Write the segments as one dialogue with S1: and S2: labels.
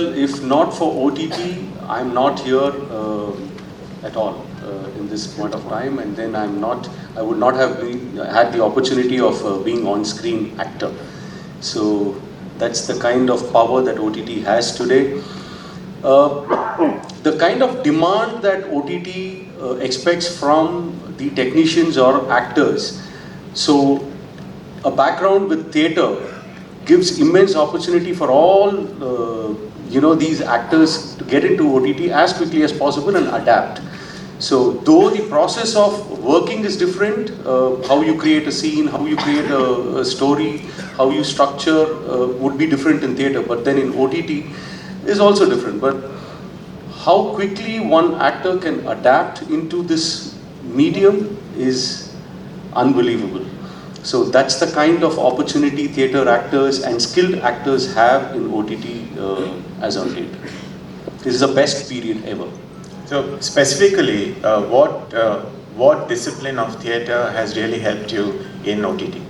S1: well, if not for OTT, I'm not here at all in this point of time, and then I would not have had the opportunity of being on-screen actor. So that's the kind of power that OTT has today. The kind of demand that OTT expects from the technicians or actors. So a background with theatre gives immense opportunity for all these actors to get into OTT as quickly as possible and adapt. So though the process of working is different, how you create a scene, how you create a story, how you structure would be different in theatre, but then in OTT is also different. But how quickly one actor can adapt into this medium is unbelievable. So that's the kind of opportunity theatre actors and skilled actors have in OTT as on date. This is the best period ever.
S2: So specifically, what discipline of theatre has really helped you in OTT?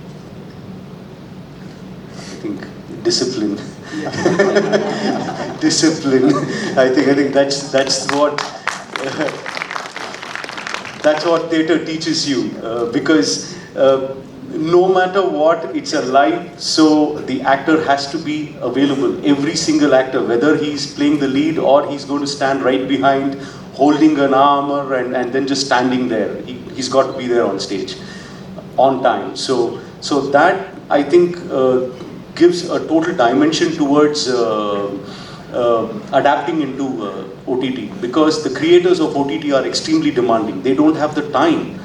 S1: I think discipline. Discipline. I think that's what theatre teaches you, because no matter what, it's a live, so the actor has to be available. Every single actor, whether he's playing the lead or he's going to stand right behind, holding an armor and then just standing there. He's got to be there on stage, on time. So that, I think, gives a total dimension towards adapting into OTT, because the creators of OTT are extremely demanding. They don't have the time,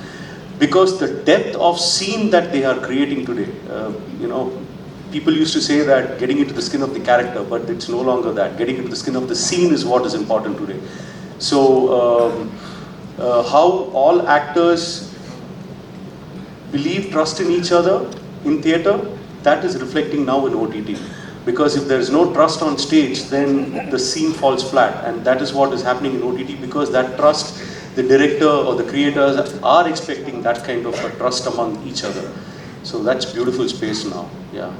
S1: because the depth of scene that they are creating today, people used to say that getting into the skin of the character, but it's no longer that. Getting into the skin of the scene is what is important today. So how all actors believe, trust in each other in theatre, that is reflecting now in OTT. Because if there is no trust on stage, then the scene falls flat, and that is what is happening in OTT, because that trust, the director or the creators are expecting that kind of a trust among each other. So that's beautiful space now, yeah.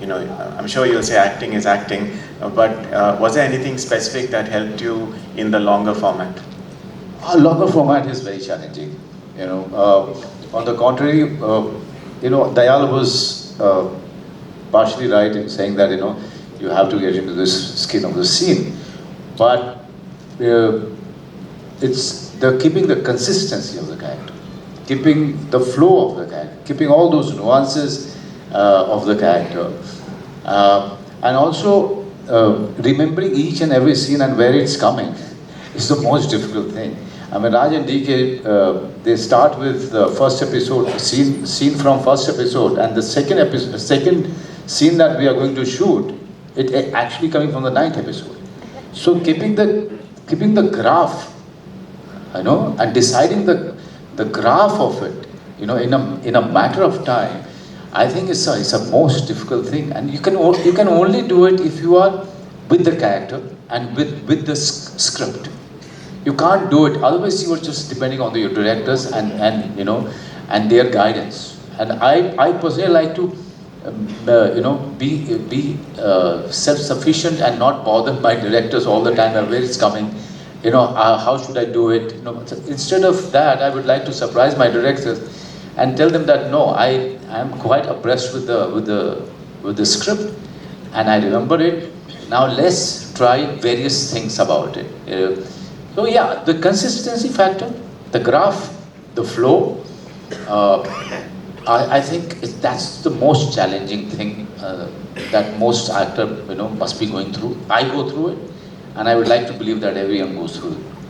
S2: I'm sure you'll say acting is acting, but was there anything specific that helped you in the longer format?
S3: A longer format is very challenging. On the contrary, Dayal was partially right in saying that you have to get into this skin of the scene, but it's keeping the consistency of the character, keeping the flow of the character, keeping all those nuances of the character, and also remembering each and every scene and where it's coming is the most difficult thing. I mean, Raj and DK, they start with the first episode, scene from first episode, and the second scene that we are going to shoot, it actually coming from the 9th episode. So keeping the graph, and deciding the graph of it, in a matter of time, I think it's a most difficult thing. And you can only do it if you are with the character and with the script. You can't do it, otherwise you are just depending on your directors and their guidance. And I personally like to be self-sufficient and not bothered by directors all the time where it's coming. How should I do it? Instead of that, I would like to surprise my directors and tell them that no, I am quite abreast with the script, and I remember it. Now let's try various things about it. So yeah, the consistency factor, the graph, the flow. I think that's the most challenging thing that most actor must be going through. I go through it, and I would like to believe that everyone goes through it.